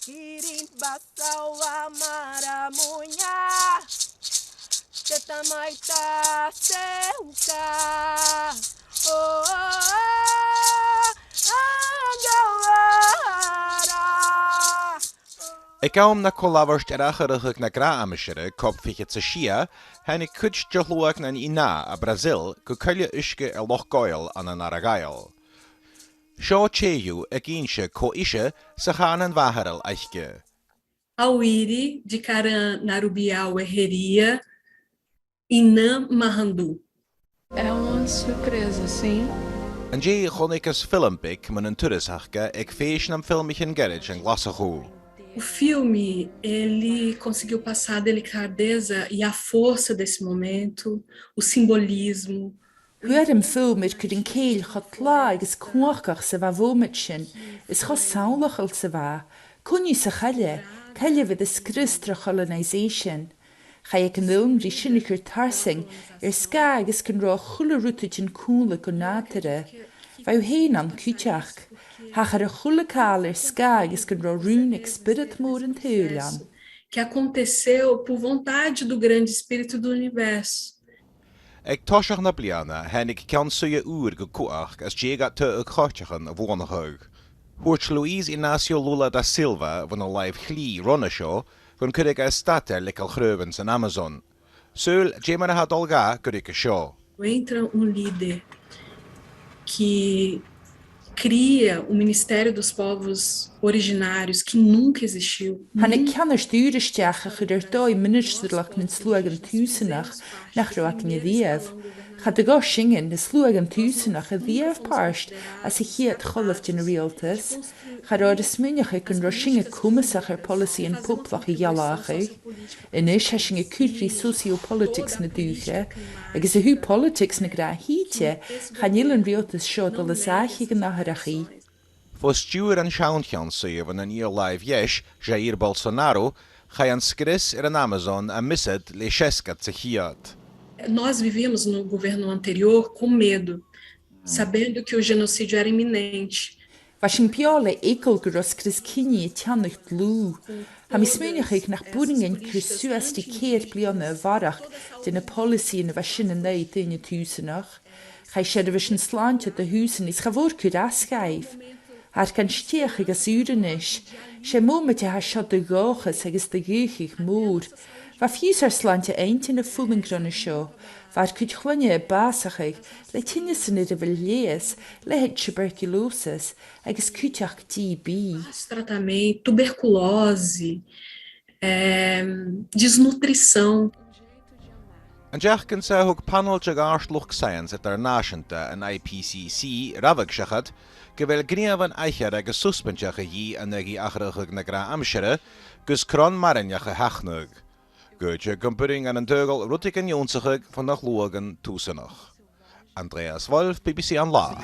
Kirin basawa maramunya Tetamaita seuka Oh Angawara Ik am na collaborst erachirach na gra amishire kop fiche tshia hanik kuch joluak na ina a Brazil go kulje uske a loch goil an an Argyll. Seo cheju eginshe ko ishe sa hanan vaharel eichge. Auiri de Narubia Werreria, Inyrubé. É uma surpresa, sim. En je chonikas filmpik men een turisachke ek feest nam filmich garage en Glasgow. O filme, ele conseguiu passar a delicadeza e a força desse momento, o simbolismo. Huair film het kun keel gotla is kwachach se va vomitchen is gesaulachel se va kun je se kelle with the skristra colonization ga ik een die sinniker tarsing skag is kan ro chulle rutitjen koele konatere vai heen an kutjach ha a chulle kaler skag is kan ro runic spirit moren teulan que aconteceu por vontade do grande espírito do universo. Ik toshach na bliana hanik kan suye gekoach as jegat te ukhochachen of wonachug. Hoort Luiz Inácio Lula da Silva van a live chli runna show van kudig a stater likal grövens in Amazon. Sul jemana had olga kudig a show. Entra líder que cria o Ministério dos Povos Originários, que nunca existiu. Hanne kan stuursteach doi ministerlach min slogan tusenach nach roak in diev. Gaat de go shingen de slogan tusenach a diev parst as ik hier het golf in realtas. Gaat de sminige kun roshinge kumesacher policy en poplach jalache. En is hashinge kutri sociopolitics na duche. Ik is a hu politics na gra hietje. Gaan jillen realtas shot alle zaachige nacharachi. Voor stuur en schauntjan suye van een year live yesh Jair Bolsonaro ga an skris in Amazon a misset le cheskat tsechiat. Nós vivíamos no governo anterior com medo, sabendo que o genocídio era iminente. Washin piale ekel gros kris kinje tjannicht lu. Ha mi smenigig nach boeringen kris die keer blianne varach den policy in washin nei tinje tusenach. Ga shed washin slantje de husen is gevor kuraskaif. Haar kan stiechig as urenish. She mometje ha shot de goches agus de geugig moor. Wa fies slantje eint in de voelingronne show. Waar kunt chwanje basachig, le tinnissen de lees, le het tuberculosis, agus kutjach TB. Tratamento, tuberculose, desnutrição. En jachken sa hook panel jagarstloch science at our nashente en IPCC ravig shachat, gewel gnia van eicher agus suspendjache yi en negi achrachig na gra amshere, gus kron marenjache hachnug. Goedje computing aan een teugel ruttig en jonsig van de glogen toesenach. Andreas Wolf, BBC aan La.